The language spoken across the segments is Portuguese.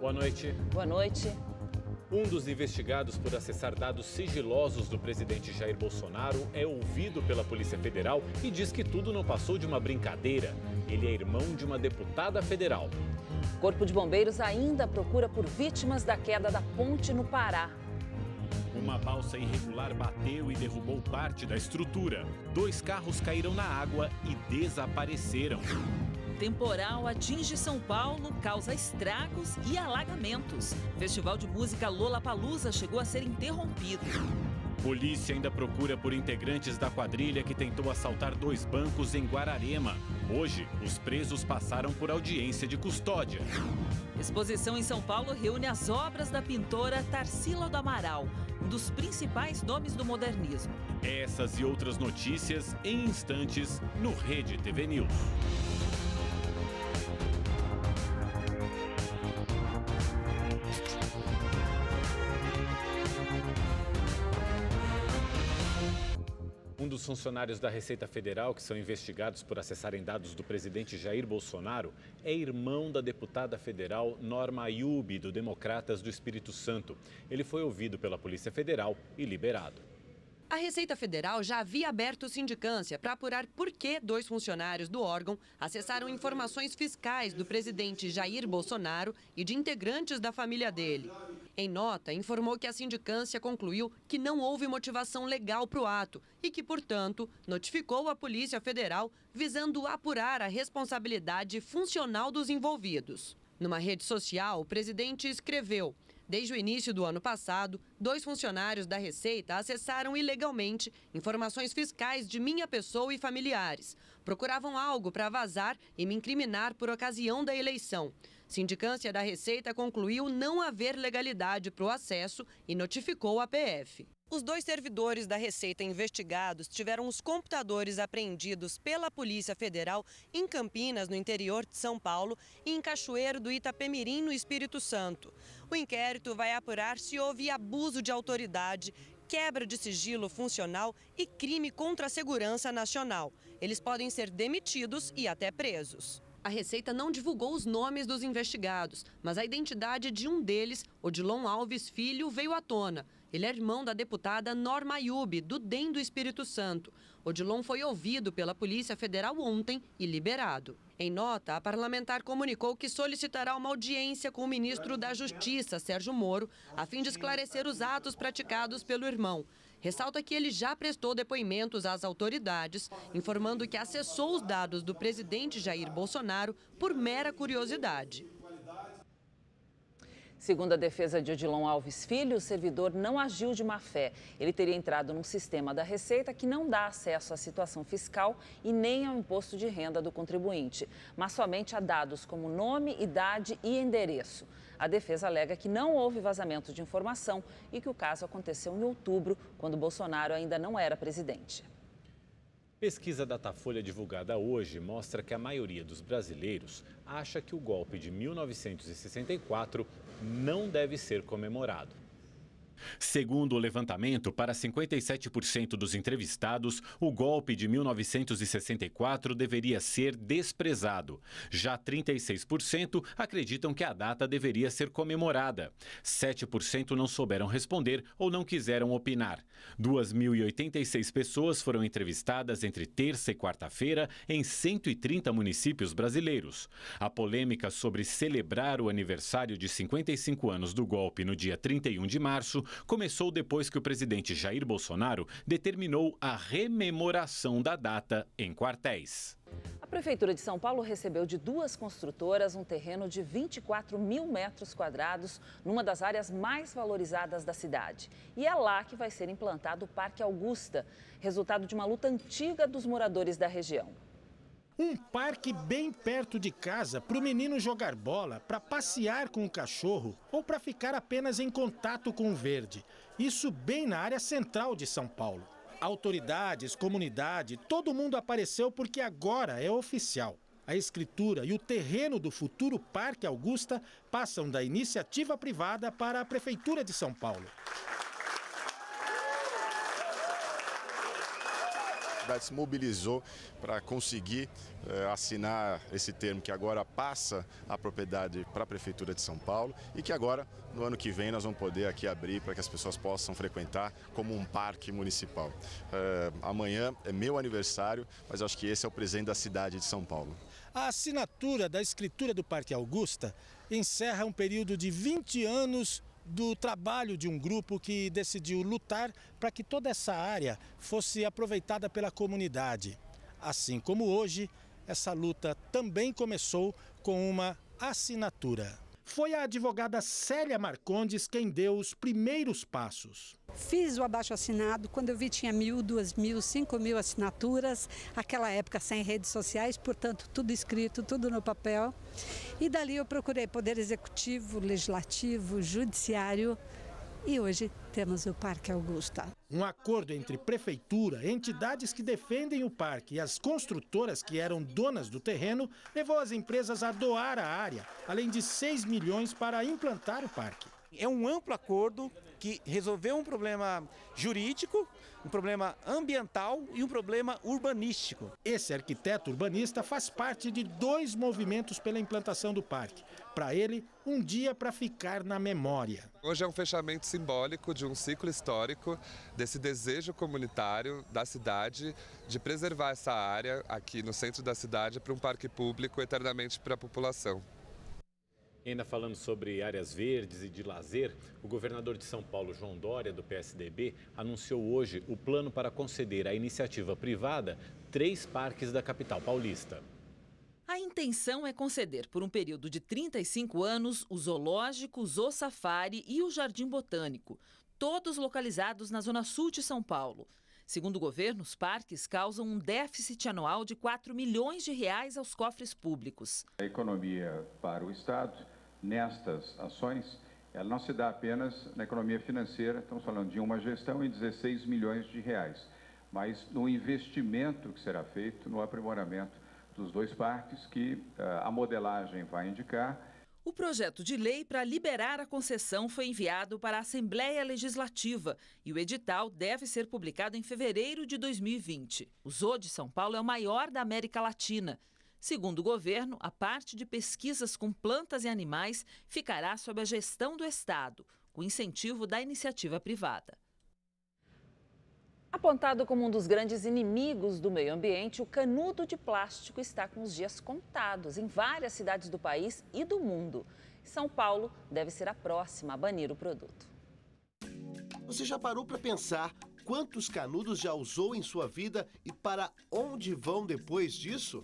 Boa noite. Boa noite. Um dos investigados por acessar dados sigilosos do presidente Jair Bolsonaro é ouvido pela Polícia Federal e diz que tudo não passou de uma brincadeira. Ele é irmão de uma deputada federal. O Corpo de Bombeiros ainda procura por vítimas da queda da ponte no Pará. Uma balsa irregular bateu e derrubou parte da estrutura. 2 carros caíram na água e desapareceram. Temporal atinge São Paulo, causa estragos e alagamentos. Festival de música Lollapalooza chegou a ser interrompido. Polícia ainda procura por integrantes da quadrilha que tentou assaltar 2 bancos em Guararema. Hoje, os presos passaram por audiência de custódia. Exposição em São Paulo reúne as obras da pintora Tarsila do Amaral, um dos principais nomes do modernismo. Essas e outras notícias em instantes no Rede TV News. Um dos funcionários da Receita Federal que são investigados por acessarem dados do presidente Jair Bolsonaro é irmão da deputada federal Norma Ayubi, do Democratas do Espírito Santo. Ele foi ouvido pela Polícia Federal e liberado. A Receita Federal já havia aberto sindicância para apurar por que 2 funcionários do órgão acessaram informações fiscais do presidente Jair Bolsonaro e de integrantes da família dele. Em nota, informou que a sindicância concluiu que não houve motivação legal para o ato e que, portanto, notificou a Polícia Federal visando apurar a responsabilidade funcional dos envolvidos. Numa rede social, o presidente escreveu: desde o início do ano passado, 2 funcionários da Receita acessaram ilegalmente informações fiscais de minha pessoa e familiares. Procuravam algo para vazar e me incriminar por ocasião da eleição. Sindicância da Receita concluiu não haver legalidade para o acesso e notificou a PF. Os 2 servidores da Receita investigados tiveram os computadores apreendidos pela Polícia Federal em Campinas, no interior de São Paulo, e em Cachoeiro do Itapemirim, no Espírito Santo. O inquérito vai apurar se houve abuso de autoridade, quebra de sigilo funcional e crime contra a segurança nacional. Eles podem ser demitidos e até presos. A Receita não divulgou os nomes dos investigados, mas a identidade de um deles, Odilon Alves Filho, veio à tona. Ele é irmão da deputada Norma Ayubi, do DEM do Espírito Santo. Odilon foi ouvido pela Polícia Federal ontem e liberado. Em nota, a parlamentar comunicou que solicitará uma audiência com o ministro da Justiça, Sérgio Moro, a fim de esclarecer os atos praticados pelo irmão. Ressalta que ele já prestou depoimentos às autoridades, informando que acessou os dados do presidente Jair Bolsonaro por mera curiosidade. Segundo a defesa de Odilon Alves Filho, o servidor não agiu de má fé. Ele teria entrado num sistema da Receita que não dá acesso à situação fiscal e nem ao imposto de renda do contribuinte, mas somente a dados como nome, idade e endereço. A defesa alega que não houve vazamento de informação e que o caso aconteceu em outubro, quando Bolsonaro ainda não era presidente. Pesquisa Datafolha divulgada hoje mostra que a maioria dos brasileiros acha que o golpe de 1964 não deve ser comemorado. Segundo o levantamento, para 57% dos entrevistados, o golpe de 1964 deveria ser desprezado. Já 36% acreditam que a data deveria ser comemorada. 7% não souberam responder ou não quiseram opinar. 2.086 pessoas foram entrevistadas entre terça e quarta-feira em 130 municípios brasileiros. A polêmica sobre celebrar o aniversário de 55 anos do golpe no dia 31 de março começou depois que o presidente Jair Bolsonaro determinou a rememoração da data em quartéis. A Prefeitura de São Paulo recebeu de 2 construtoras um terreno de 24 mil metros quadrados numa das áreas mais valorizadas da cidade. E é lá que vai ser implantado o Parque Augusta, resultado de uma luta antiga dos moradores da região. Um parque bem perto de casa para o menino jogar bola, para passear com o cachorro ou para ficar apenas em contato com o verde. Isso bem na área central de São Paulo. Autoridades, comunidade, todo mundo apareceu porque agora é oficial. A escritura e o terreno do futuro Parque Augusta passam da iniciativa privada para a Prefeitura de São Paulo. cidade se mobilizou para conseguir assinar esse termo que agora passa a propriedade para a Prefeitura de São Paulo e que agora, no ano que vem, nós vamos poder aqui abrir para que as pessoas possam frequentar como um parque municipal. Amanhã é meu aniversário, mas acho que esse é o presente da cidade de São Paulo. A assinatura da escritura do Parque Augusta encerra um período de 20 anos do trabalho de um grupo que decidiu lutar para que toda essa área fosse aproveitada pela comunidade. Assim como hoje, essa luta também começou com uma assinatura. Foi a advogada Célia Marcondes quem deu os primeiros passos. Fiz o abaixo-assinado, quando eu vi tinha 1.000, 2.000, 5.000 assinaturas, aquela época sem redes sociais, portanto tudo escrito, tudo no papel. E dali eu procurei Poder Executivo, Legislativo, Judiciário e hoje temos o Parque Augusta. Um acordo entre prefeitura, entidades que defendem o parque e as construtoras que eram donas do terreno levou as empresas a doar a área, além de 6 milhões para implantar o parque. É um amplo acordo que resolveu um problema jurídico, um problema ambiental e um problema urbanístico. Esse arquiteto urbanista faz parte de 2 movimentos pela implantação do parque. Para ele, um dia para ficar na memória. Hoje é um fechamento simbólico de um ciclo histórico, desse desejo comunitário da cidade de preservar essa área aqui no centro da cidade para um parque público eternamente para a população. Ainda falando sobre áreas verdes e de lazer, o governador de São Paulo, João Dória, do PSDB, anunciou hoje o plano para conceder à iniciativa privada 3 parques da capital paulista. A intenção é conceder por um período de 35 anos o Zoológico, o Zoo Safari e o Jardim Botânico, todos localizados na zona sul de São Paulo. Segundo o governo, os parques causam um déficit anual de 4 milhões de reais aos cofres públicos. A economia para o Estado, nestas ações, ela não se dá apenas na economia financeira, estamos falando de uma gestão em 16 milhões de reais, mas no investimento que será feito no aprimoramento dos 2 parques que a modelagem vai indicar. O projeto de lei para liberar a concessão foi enviado para a Assembleia Legislativa e o edital deve ser publicado em fevereiro de 2020. O Zoo de São Paulo é o maior da América Latina. Segundo o governo, a parte de pesquisas com plantas e animais ficará sob a gestão do Estado, com incentivo da iniciativa privada. Apontado como um dos grandes inimigos do meio ambiente, o canudo de plástico está com os dias contados em várias cidades do país e do mundo. São Paulo deve ser a próxima a banir o produto. Você já parou para pensar quantos canudos já usou em sua vida e para onde vão depois disso?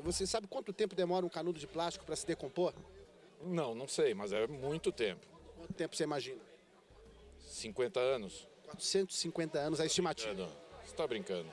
Você sabe quanto tempo demora um canudo de plástico para se decompor? Não sei, mas é muito tempo. Quanto tempo você imagina? 50 anos. 450 anos a estimativa. Você está brincando.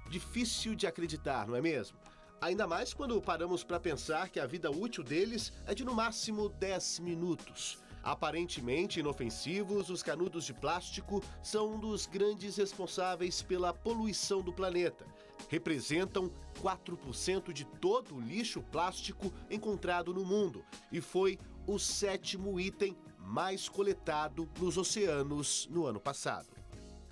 Difícil de acreditar, não é mesmo? Ainda mais quando paramos para pensar que a vida útil deles é de no máximo 10 minutos. Aparentemente inofensivos, os canudos de plástico são um dos grandes responsáveis pela poluição do planeta. Representam 4% de todo o lixo plástico encontrado no mundo e foi o 7º item mais coletado nos oceanos no ano passado.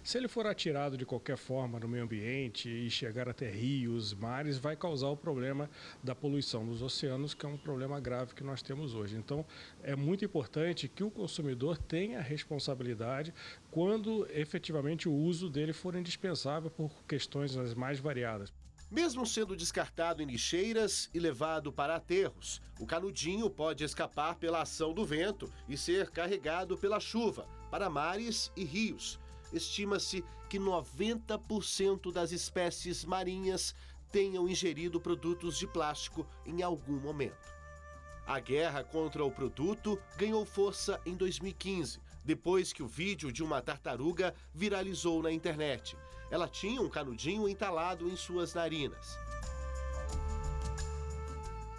Se ele for atirado de qualquer forma no meio ambiente e chegar até rios, mares, vai causar o problema da poluição dos oceanos, que é um problema grave que nós temos hoje. Então, é muito importante que o consumidor tenha responsabilidade quando efetivamente o uso dele for indispensável por questões as mais variadas. Mesmo sendo descartado em lixeiras e levado para aterros, o canudinho pode escapar pela ação do vento e ser carregado pela chuva para mares e rios. Estima-se que 90% das espécies marinhas tenham ingerido produtos de plástico em algum momento. A guerra contra o produto ganhou força em 2015, depois que o vídeo de uma tartaruga viralizou na internet. Ela tinha um canudinho entalado em suas narinas.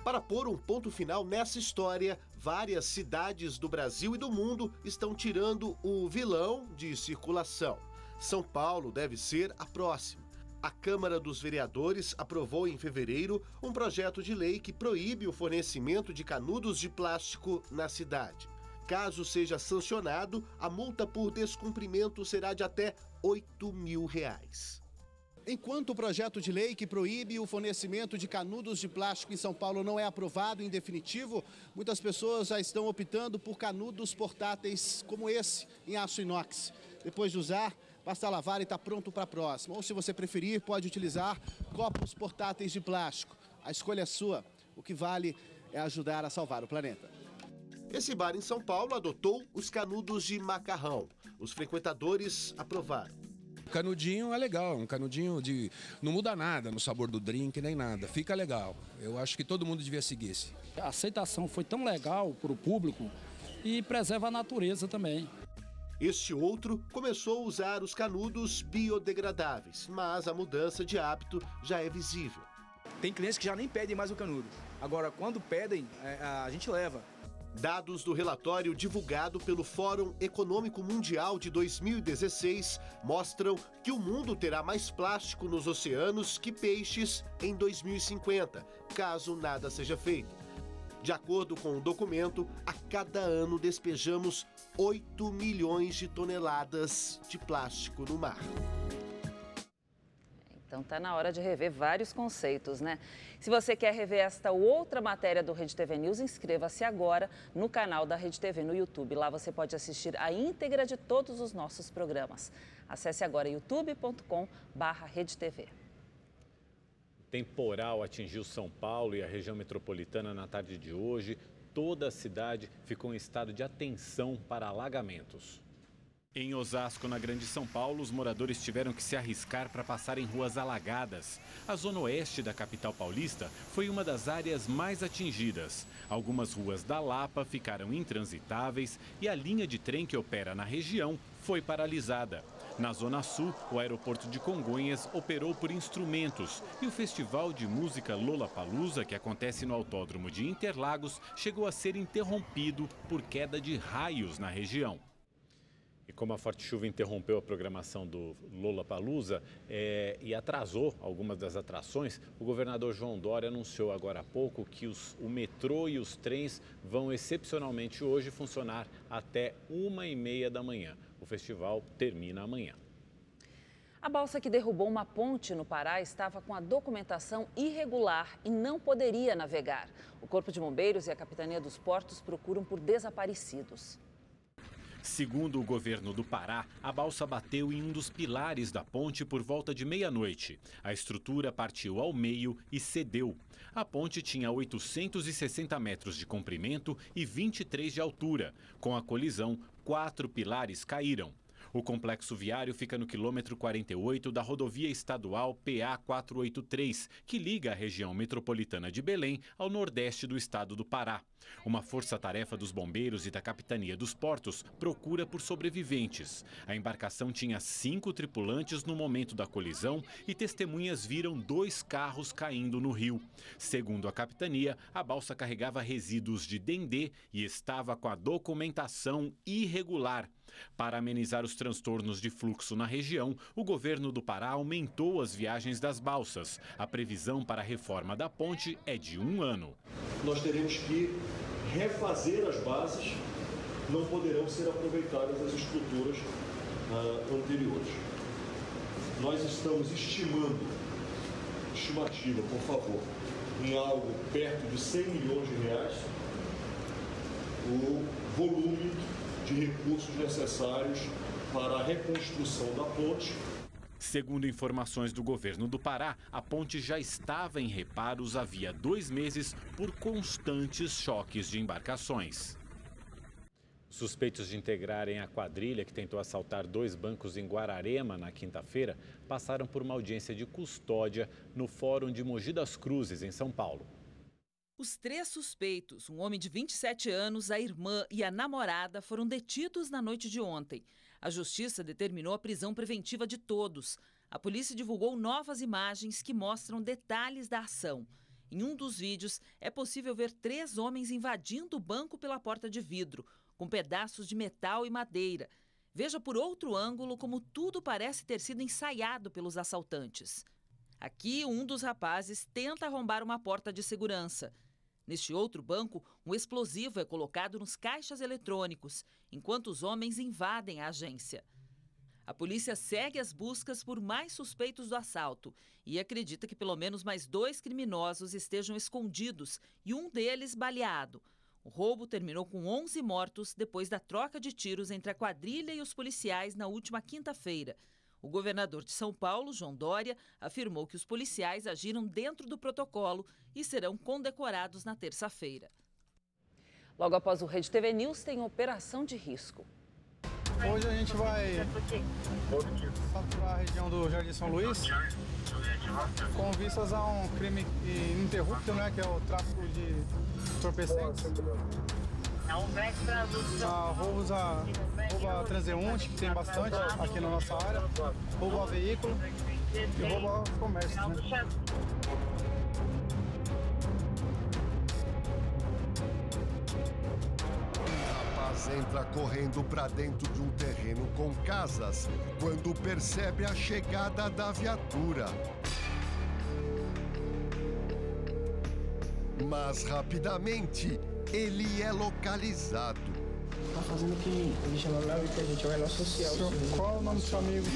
Para pôr um ponto final nessa história, várias cidades do Brasil e do mundo estão tirando o vilão de circulação. São Paulo deve ser a próxima. A Câmara dos Vereadores aprovou em fevereiro um projeto de lei que proíbe o fornecimento de canudos de plástico na cidade. Caso seja sancionado, a multa por descumprimento será de até R$8.000. Enquanto o projeto de lei que proíbe o fornecimento de canudos de plástico em São Paulo não é aprovado em definitivo, muitas pessoas já estão optando por canudos portáteis como esse, em aço inox. Depois de usar, basta lavar e está pronto para a próxima. Ou, se você preferir, pode utilizar copos portáteis de plástico. A escolha é sua. O que vale é ajudar a salvar o planeta. Esse bar em São Paulo adotou os canudos de macarrão. Os frequentadores aprovaram. O canudinho é legal, um canudinho de... não muda nada no sabor do drink nem nada, fica legal. Eu acho que todo mundo devia seguir esse. A aceitação foi tão legal para o público e preserva a natureza também. Este outro começou a usar os canudos biodegradáveis, mas a mudança de hábito já é visível. Tem clientes que já nem pedem mais o canudo. Agora, quando pedem, a gente leva. Dados do relatório divulgado pelo Fórum Econômico Mundial de 2016 mostram que o mundo terá mais plástico nos oceanos que peixes em 2050, caso nada seja feito. De acordo com o documento, a cada ano despejamos 8 milhões de toneladas de plástico no mar. Então está na hora de rever vários conceitos, né? Se você quer rever esta ou outra matéria do Rede TV News, inscreva-se agora no canal da Rede TV no YouTube. Lá você pode assistir a íntegra de todos os nossos programas. Acesse agora youtube.com/redetv. Temporal atingiu São Paulo e a região metropolitana na tarde de hoje. Toda a cidade ficou em estado de atenção para alagamentos. Em Osasco, na Grande São Paulo, os moradores tiveram que se arriscar para passar em ruas alagadas. A zona oeste da capital paulista foi uma das áreas mais atingidas. Algumas ruas da Lapa ficaram intransitáveis e a linha de trem que opera na região foi paralisada. Na Zona Sul, o aeroporto de Congonhas operou por instrumentos e o festival de música Lollapalooza, que acontece no Autódromo de Interlagos, chegou a ser interrompido por queda de raios na região. E como a forte chuva interrompeu a programação do Lollapalooza e atrasou algumas das atrações, o governador João Dória anunciou agora há pouco que o metrô e os trens vão excepcionalmente hoje funcionar até 1h30 da manhã. O festival termina amanhã. A balsa que derrubou uma ponte no Pará estava com a documentação irregular e não poderia navegar. O Corpo de Bombeiros e a Capitania dos Portos procuram por desaparecidos. Segundo o governo do Pará, a balsa bateu em um dos pilares da ponte por volta de meia-noite. A estrutura partiu ao meio e cedeu. A ponte tinha 860 metros de comprimento e 23 de altura. Com a colisão, 4 pilares caíram. O complexo viário fica no quilômetro 48 da rodovia estadual PA 483, que liga a região metropolitana de Belém ao nordeste do estado do Pará. Uma força-tarefa dos bombeiros e da Capitania dos Portos procura por sobreviventes. A embarcação tinha 5 tripulantes no momento da colisão e testemunhas viram 2 carros caindo no rio. Segundo a Capitania, a balsa carregava resíduos de dendê e estava com a documentação irregular. Para amenizar os transtornos de fluxo na região, o governo do Pará aumentou as viagens das balsas. A previsão para a reforma da ponte é de 1 ano. Nós teremos que refazer as bases, não poderão ser aproveitadas as estruturas anteriores. Nós estamos estimativa, por favor, em algo perto de 100 milhões de reais, o volume de recursos necessários para a reconstrução da ponte. Segundo informações do governo do Pará, a ponte já estava em reparos havia 2 meses por constantes choques de embarcações. Suspeitos de integrarem a quadrilha que tentou assaltar 2 bancos em Guararema na quinta-feira passaram por uma audiência de custódia no Fórum de Mogi das Cruzes, em São Paulo. Os 3 suspeitos, um homem de 27 anos, a irmã e a namorada, foram detidos na noite de ontem. A justiça determinou a prisão preventiva de todos. A polícia divulgou novas imagens que mostram detalhes da ação. Em um dos vídeos, é possível ver 3 homens invadindo o banco pela porta de vidro, com pedaços de metal e madeira. Veja por outro ângulo como tudo parece ter sido ensaiado pelos assaltantes. Aqui, um dos rapazes tenta arrombar uma porta de segurança. Neste outro banco, um explosivo é colocado nos caixas eletrônicos, enquanto os homens invadem a agência. A polícia segue as buscas por mais suspeitos do assalto e acredita que pelo menos mais 2 criminosos estejam escondidos e um deles baleado. O roubo terminou com 11 mortos depois da troca de tiros entre a quadrilha e os policiais na última quinta-feira. O governador de São Paulo, João Dória, afirmou que os policiais agiram dentro do protocolo e serão condecorados na terça-feira. Logo após o Rede TV News, tem Operação de Risco. Hoje a gente vai para a região do Jardim São Luís com vistas a um crime ininterrupto, né, que é o tráfico de entorpecentes. Roubos a transeunte, que tem bastante aqui na nossa área, roubo a veículo e roubo a comércio, né? Entra correndo para dentro de um terreno com casas quando percebe a chegada da viatura. Mas rapidamente ele é localizado. Tá fazendo o que ele chama lá e que a gente vai lá social. Qual é o nome do seu amigo?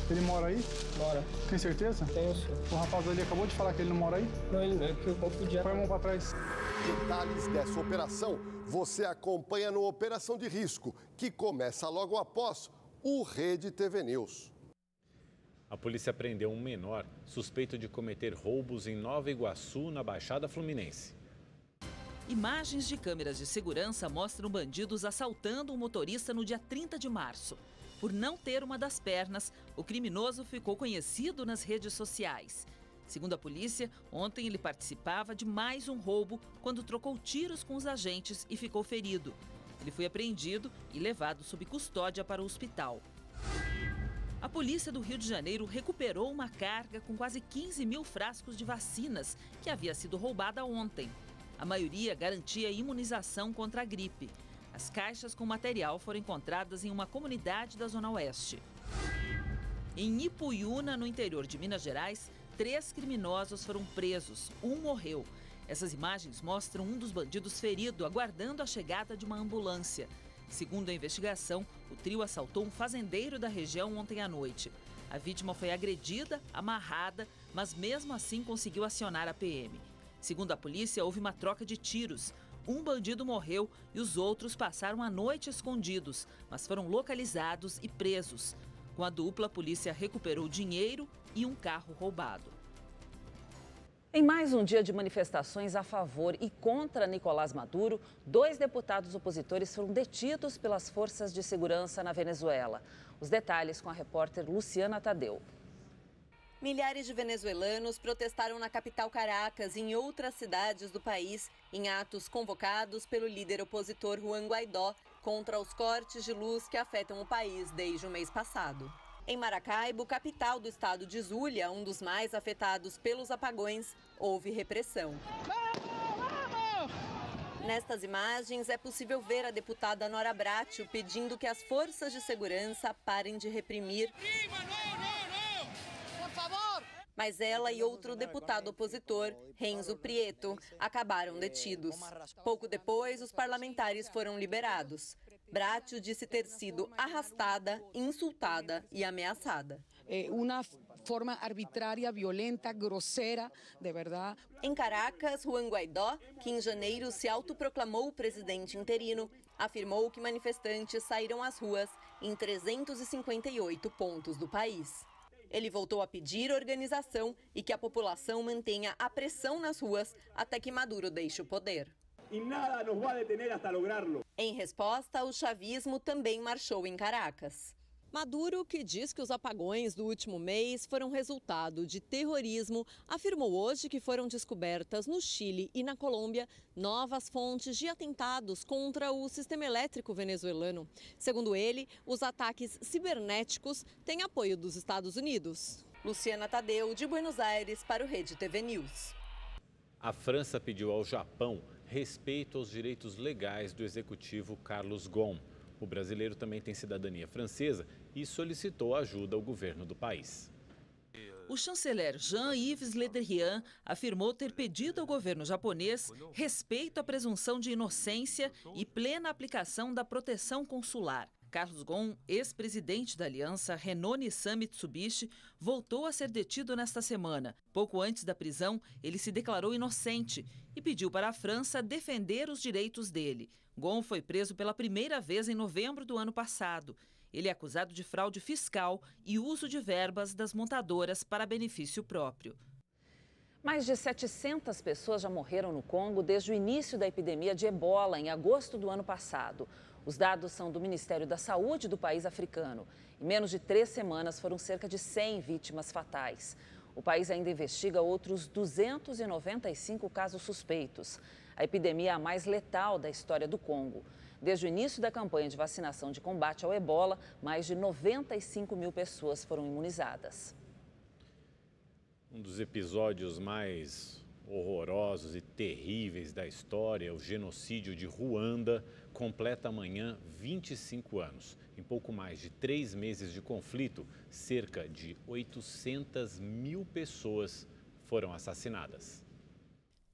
Ele mora aí? Mora. Tem certeza? Tenho, senhor. O rapaz ali acabou de falar que ele não mora aí? Não, ele não, é que eu confundi. Põe a mão para trás. Detalhes dessa operação você acompanha no Operação de Risco, que começa logo após o Rede TV News. A polícia prendeu um menor suspeito de cometer roubos em Nova Iguaçu, na Baixada Fluminense. Imagens de câmeras de segurança mostram bandidos assaltando um motorista no dia 30 de março. Por não ter uma das pernas, o criminoso ficou conhecido nas redes sociais. Segundo a polícia, ontem ele participava de mais um roubo quando trocou tiros com os agentes e ficou ferido. Ele foi apreendido e levado sob custódia para o hospital. A polícia do Rio de Janeiro recuperou uma carga com quase 15 mil frascos de vacinas que havia sido roubada ontem. A maioria garantia imunização contra a gripe. As caixas com material foram encontradas em uma comunidade da Zona Oeste. Em Ipuiuna, no interior de Minas Gerais, 3 criminosos foram presos, um morreu. Essas imagens mostram um dos bandidos ferido, aguardando a chegada de uma ambulância. Segundo a investigação, o trio assaltou um fazendeiro da região ontem à noite. A vítima foi agredida, amarrada, mas mesmo assim conseguiu acionar a PM. Segundo a polícia, houve uma troca de tiros. Um bandido morreu e os outros passaram a noite escondidos, mas foram localizados e presos. Com a dupla, a polícia recuperou dinheiro e um carro roubado. Em mais um dia de manifestações a favor e contra Nicolás Maduro, 2 deputados opositores foram detidos pelas forças de segurança na Venezuela. Os detalhes com a repórter Luciana Tadeu. Milhares de venezuelanos protestaram na capital Caracas e em outras cidades do país em atos convocados pelo líder opositor Juan Guaidó contra os cortes de luz que afetam o país desde o mês passado. Em Maracaibo, capital do estado de Zulia, um dos mais afetados pelos apagões, houve repressão. Nestas imagens, é possível ver a deputada Nora Bracho pedindo que as forças de segurança parem de reprimir. Mas ela e outro deputado opositor, Renzo Prieto, acabaram detidos. Pouco depois, os parlamentares foram liberados. Bracho disse ter sido arrastada, insultada e ameaçada. Uma forma arbitrária, violenta, grosseira, de verdade. Em Caracas, Juan Guaidó, que em janeiro se autoproclamou o presidente interino, afirmou que manifestantes saíram às ruas em 358 pontos do país. Ele voltou a pedir organização e que a população mantenha a pressão nas ruas até que Maduro deixe o poder. E nada nos vai detener hasta lograrlo. Em resposta, o chavismo também marchou em Caracas. Maduro, que diz que os apagões do último mês foram resultado de terrorismo, afirmou hoje que foram descobertas no Chile e na Colômbia novas fontes de atentados contra o sistema elétrico venezuelano. Segundo ele, os ataques cibernéticos têm apoio dos Estados Unidos. Luciana Tadeu, de Buenos Aires, para o Rede TV News. A França pediu ao Japão respeito aos direitos legais do executivo Carlos Ghosn. O brasileiro também tem cidadania francesa e solicitou ajuda ao governo do país. O chanceler Jean-Yves Le Drian afirmou ter pedido ao governo japonês respeito à presunção de inocência e plena aplicação da proteção consular. Carlos Ghosn, ex-presidente da aliança Renault-Nissan Mitsubishi, voltou a ser detido nesta semana. Pouco antes da prisão, ele se declarou inocente e pediu para a França defender os direitos dele. Ghosn foi preso pela primeira vez em novembro do ano passado. Ele é acusado de fraude fiscal e uso de verbas das montadoras para benefício próprio. Mais de 700 pessoas já morreram no Congo desde o início da epidemia de ebola, em agosto do ano passado. Os dados são do Ministério da Saúde do país africano. Em menos de 3 semanas, foram cerca de 100 vítimas fatais. O país ainda investiga outros 295 casos suspeitos. A epidemia é a mais letal da história do Congo. Desde o início da campanha de vacinação de combate ao ebola, mais de 95 mil pessoas foram imunizadas. Um dos episódios mais horrorosos e terríveis da história, o genocídio de Ruanda, completa amanhã 25 anos. Em pouco mais de 3 meses de conflito, cerca de 800 mil pessoas foram assassinadas.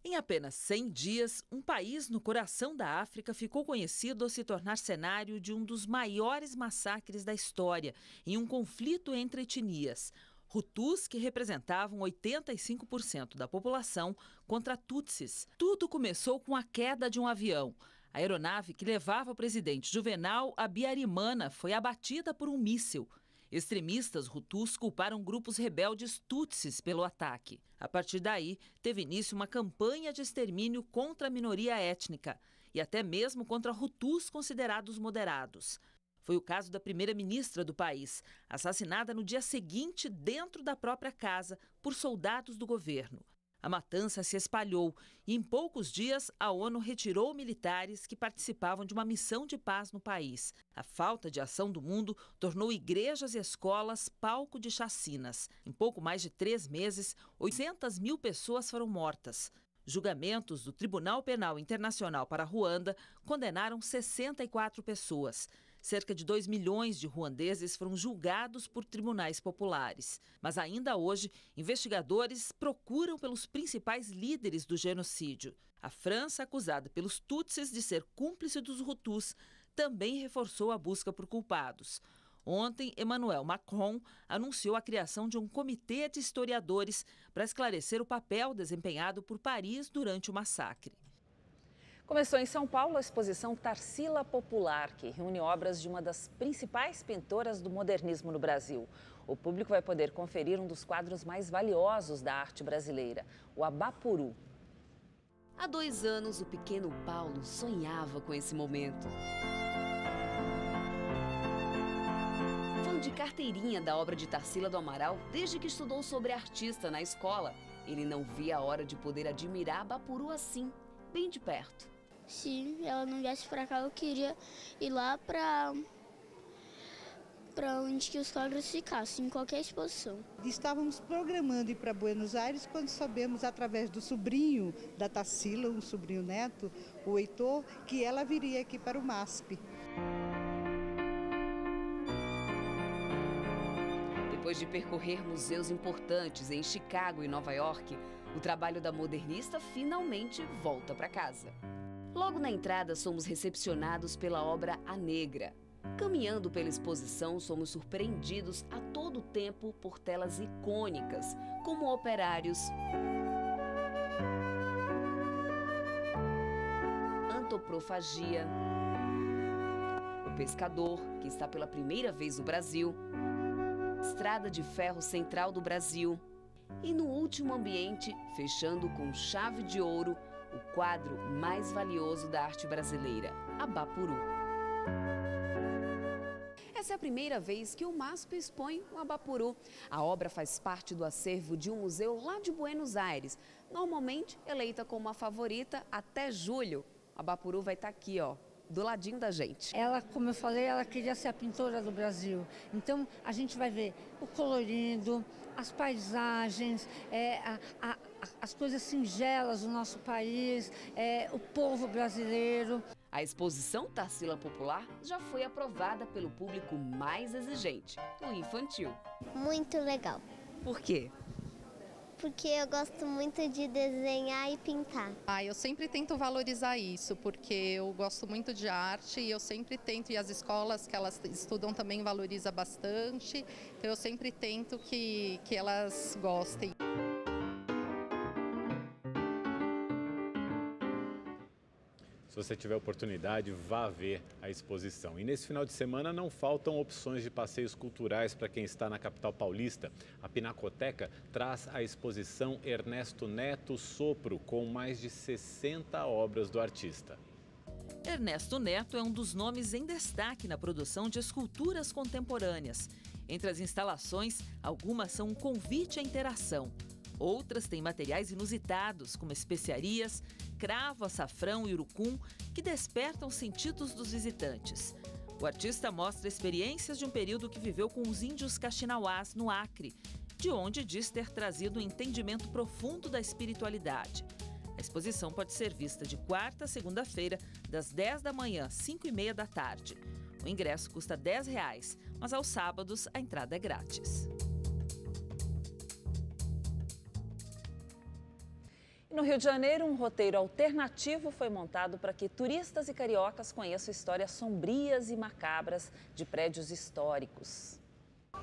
Em apenas 100 dias, um país no coração da África ficou conhecido ao se tornar cenário de um dos maiores massacres da história, em um conflito entre etnias. Hutus, que representavam 85% da população, contra Tutsis. Tudo começou com a queda de um avião. A aeronave que levava o presidente Juvenal Habyarimana foi abatida por um míssil. Extremistas Hutus culparam grupos rebeldes Tutsis pelo ataque. A partir daí, teve início uma campanha de extermínio contra a minoria étnica e até mesmo contra Hutus considerados moderados. Foi o caso da primeira-ministra do país, assassinada no dia seguinte dentro da própria casa por soldados do governo. A matança se espalhou e, em poucos dias, a ONU retirou militares que participavam de uma missão de paz no país. A falta de ação do mundo tornou igrejas e escolas palco de chacinas. Em pouco mais de 3 meses, 800 mil pessoas foram mortas. Julgamentos do Tribunal Penal Internacional para Ruanda condenaram 64 pessoas. Cerca de 2 milhões de ruandeses foram julgados por tribunais populares. Mas ainda hoje, investigadores procuram pelos principais líderes do genocídio. A França, acusada pelos Tutsis de ser cúmplice dos Hutus, também reforçou a busca por culpados. Ontem, Emmanuel Macron anunciou a criação de um comitê de historiadores para esclarecer o papel desempenhado por Paris durante o massacre. Começou em São Paulo a exposição Tarsila Popular, que reúne obras de uma das principais pintoras do modernismo no Brasil. O público vai poder conferir um dos quadros mais valiosos da arte brasileira, o Abapuru. Há 2 anos, o pequeno Paulo sonhava com esse momento. Fã de carteirinha da obra de Tarsila do Amaral desde que estudou sobre artista na escola, ele não via a hora de poder admirar Abapuru assim, bem de perto. Se ela não viesse para cá, eu queria ir lá para onde que os quadros ficassem, em qualquer exposição. Estávamos programando ir para Buenos Aires quando soubemos, através do sobrinho da Tarsila, um sobrinho neto, o Heitor, que ela viria aqui para o MASP. Depois de percorrer museus importantes em Chicago e Nova York, o trabalho da modernista finalmente volta para casa. Logo na entrada, somos recepcionados pela obra A Negra. Caminhando pela exposição, somos surpreendidos a todo tempo por telas icônicas, como Operários, Antropofagia, O Pescador, que está pela primeira vez no Brasil, Estrada de Ferro Central do Brasil e, no último ambiente, fechando com chave de ouro, o quadro mais valioso da arte brasileira, Abapuru. Essa é a primeira vez que o MASP expõe o Abapuru. A obra faz parte do acervo de um museu lá de Buenos Aires, normalmente eleita como a favorita até julho. A Abapuru vai estar aqui, ó, do ladinho da gente. Ela, como eu falei, ela queria ser a pintora do Brasil. Então, a gente vai ver o colorido, as paisagens, as coisas singelas do nosso país, o povo brasileiro. A exposição Tarsila Popular já foi aprovada pelo público mais exigente, o infantil. Muito legal. Por quê? Porque eu gosto muito de desenhar e pintar. Eu sempre tento valorizar isso, porque eu gosto muito de arte e eu sempre tento, e as escolas que elas estudam também valorizam bastante, então eu sempre tento que elas gostem. Se você tiver oportunidade, vá ver a exposição. E nesse final de semana não faltam opções de passeios culturais para quem está na capital paulista. A Pinacoteca traz a exposição Ernesto Neto Sopro, com mais de 60 obras do artista. Ernesto Neto é um dos nomes em destaque na produção de esculturas contemporâneas. Entre as instalações, algumas são um convite à interação. Outras têm materiais inusitados, como especiarias, cravo, açafrão e urucum, que despertam os sentidos dos visitantes. O artista mostra experiências de um período que viveu com os índios Kaxinawás, no Acre, de onde diz ter trazido um entendimento profundo da espiritualidade. A exposição pode ser vista de quarta a segunda-feira, das 10 da manhã às 5h30 da tarde. O ingresso custa R$10, mas aos sábados a entrada é grátis. No Rio de Janeiro, um roteiro alternativo foi montado para que turistas e cariocas conheçam histórias sombrias e macabras de prédios históricos.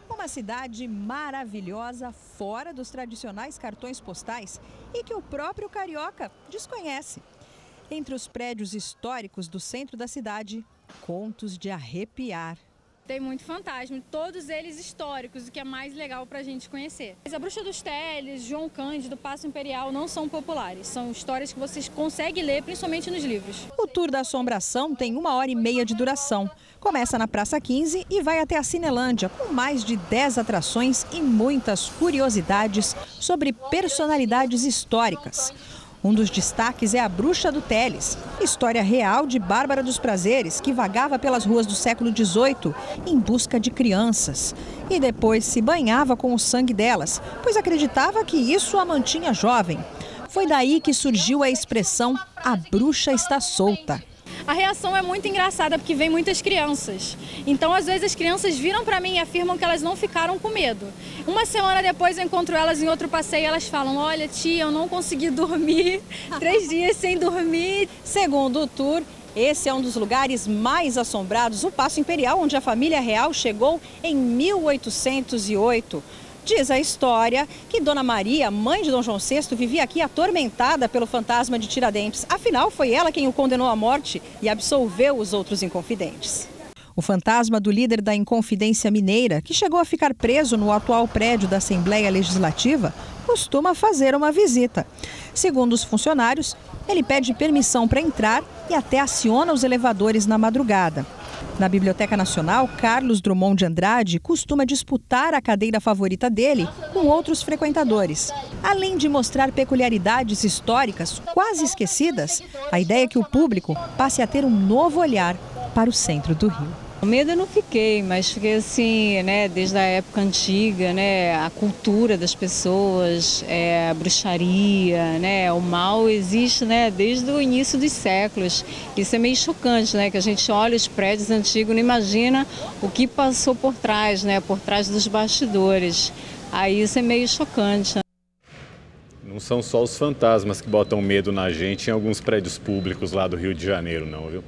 Uma cidade maravilhosa, fora dos tradicionais cartões postais e que o próprio carioca desconhece. Entre os prédios históricos do centro da cidade, contos de arrepiar. Tem muito fantasma, todos eles históricos, o que é mais legal para a gente conhecer. A Bruxa dos Teles, João Cândido, Paço Imperial não são populares, são histórias que vocês conseguem ler, principalmente nos livros. O Tour da Assombração tem 1h30 de duração. Começa na Praça 15 e vai até a Cinelândia, com mais de 10 atrações e muitas curiosidades sobre personalidades históricas. Um dos destaques é a Bruxa do Teles, história real de Bárbara dos Prazeres, que vagava pelas ruas do século XVIII em busca de crianças. E depois se banhava com o sangue delas, pois acreditava que isso a mantinha jovem. Foi daí que surgiu a expressão "a bruxa está solta". A reação é muito engraçada porque vem muitas crianças. Então, às vezes, as crianças viram para mim e afirmam que elas não ficaram com medo. Uma semana depois, eu encontro elas em outro passeio e elas falam: olha, tia, eu não consegui dormir, 3 dias sem dormir. Segundo o tour, esse é um dos lugares mais assombrados, o Paço Imperial, onde a família real chegou em 1808. Diz a história que Dona Maria, mãe de Dom João VI, vivia aqui atormentada pelo fantasma de Tiradentes. Afinal, foi ela quem o condenou à morte e absolveu os outros inconfidentes. O fantasma do líder da Inconfidência Mineira, que chegou a ficar preso no atual prédio da Assembleia Legislativa, costuma fazer uma visita. Segundo os funcionários, ele pede permissão para entrar e até aciona os elevadores na madrugada. Na Biblioteca Nacional, Carlos Drummond de Andrade costuma disputar a cadeira favorita dele com outros frequentadores. Além de mostrar peculiaridades históricas quase esquecidas, a ideia é que o público passe a ter um novo olhar para o centro do Rio. O medo eu não fiquei, mas fiquei assim, né, desde a época antiga, né, a cultura das pessoas, a bruxaria, né, o mal existe, né, desde o início dos séculos. Isso é meio chocante, né, que a gente olha os prédios antigos e não imagina o que passou por trás, né, por trás dos bastidores. Aí isso é meio chocante. Não são só os fantasmas que botam medo na gente em alguns prédios públicos lá do Rio de Janeiro, não, viu?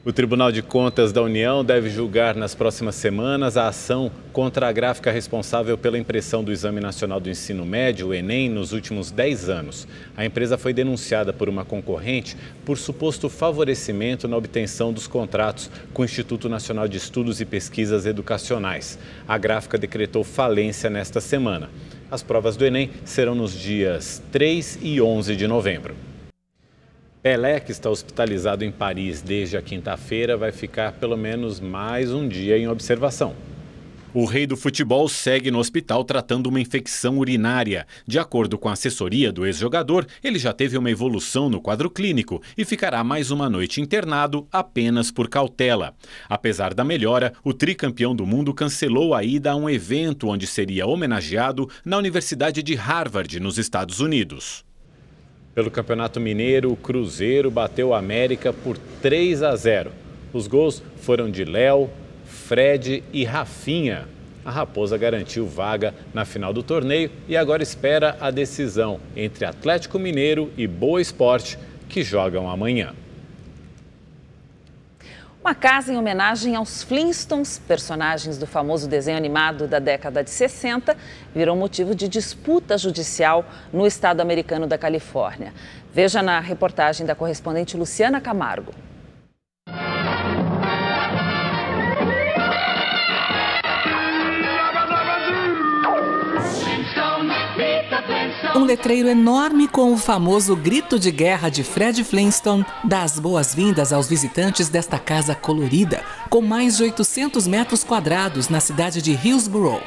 O Tribunal de Contas da União deve julgar nas próximas semanas a ação contra a gráfica responsável pela impressão do Exame Nacional do Ensino Médio, o Enem, nos últimos 10 anos. A empresa foi denunciada por uma concorrente por suposto favorecimento na obtenção dos contratos com o Instituto Nacional de Estudos e Pesquisas Educacionais. A gráfica decretou falência nesta semana. As provas do Enem serão nos dias 3 e 11 de novembro. Pelé, que está hospitalizado em Paris desde a quinta-feira, vai ficar pelo menos mais um dia em observação. O rei do futebol segue no hospital tratando uma infecção urinária. De acordo com a assessoria do ex-jogador, ele já teve uma evolução no quadro clínico e ficará mais uma noite internado apenas por cautela. Apesar da melhora, o tricampeão do mundo cancelou a ida a um evento onde seria homenageado na Universidade de Harvard, nos Estados Unidos. Pelo Campeonato Mineiro, o Cruzeiro bateu o América por 3-0. Os gols foram de Léo, Fred e Rafinha. a Raposa garantiu vaga na final do torneio e agora espera a decisão entre Atlético Mineiro e Boa Esporte, que jogam amanhã. Uma casa em homenagem aos Flintstones, personagens do famoso desenho animado da década de 60, virou motivo de disputa judicial no estado americano da Califórnia. Veja na reportagem da correspondente Luciana Camargo. Um letreiro enorme com o famoso grito de guerra de Fred Flintstone dá as boas-vindas aos visitantes desta casa colorida, com mais de 800 metros quadrados na cidade de Hillsborough.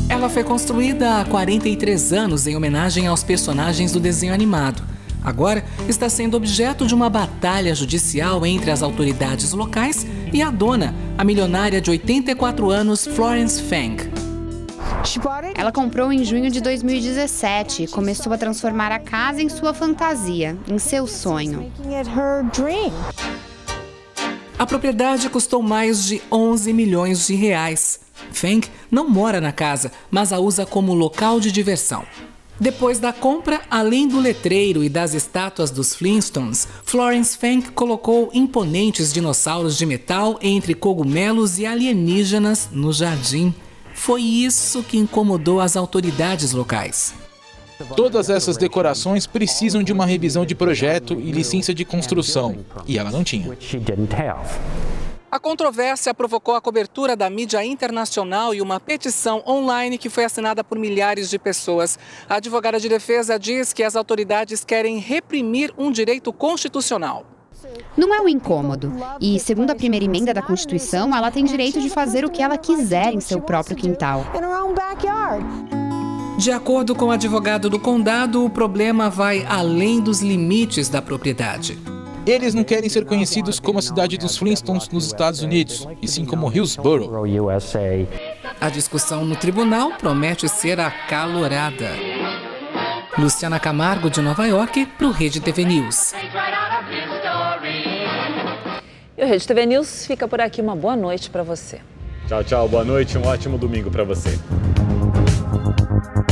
Ela foi construída há 43 anos em homenagem aos personagens do desenho animado. Agora está sendo objeto de uma batalha judicial entre as autoridades locais e a dona, a milionária de 84 anos, Florence Fang. Ela comprou em junho de 2017 e começou a transformar a casa em sua fantasia, em seu sonho. A propriedade custou mais de 11 milhões de reais. Fang não mora na casa, mas a usa como local de diversão. Depois da compra, além do letreiro e das estátuas dos Flintstones, Florence Fang colocou imponentes dinossauros de metal entre cogumelos e alienígenas no jardim. Foi isso que incomodou as autoridades locais. Todas essas decorações precisam de uma revisão de projeto e licença de construção, e ela não tinha. A controvérsia provocou a cobertura da mídia internacional e uma petição online que foi assinada por milhares de pessoas. A advogada de defesa diz que as autoridades querem reprimir um direito constitucional. Não é um incômodo. E, segundo a primeira emenda da Constituição, ela tem direito de fazer o que ela quiser em seu próprio quintal. De acordo com o advogado do condado, o problema vai além dos limites da propriedade. Eles não querem ser conhecidos como a cidade dos Flintstones nos Estados Unidos, e sim como Hillsborough. A discussão no tribunal promete ser acalorada. Luciana Camargo, de Nova York, para o Rede TV News. E o Rede TV News fica por aqui. Uma boa noite para você. Tchau, tchau. Boa noite. Um ótimo domingo para você.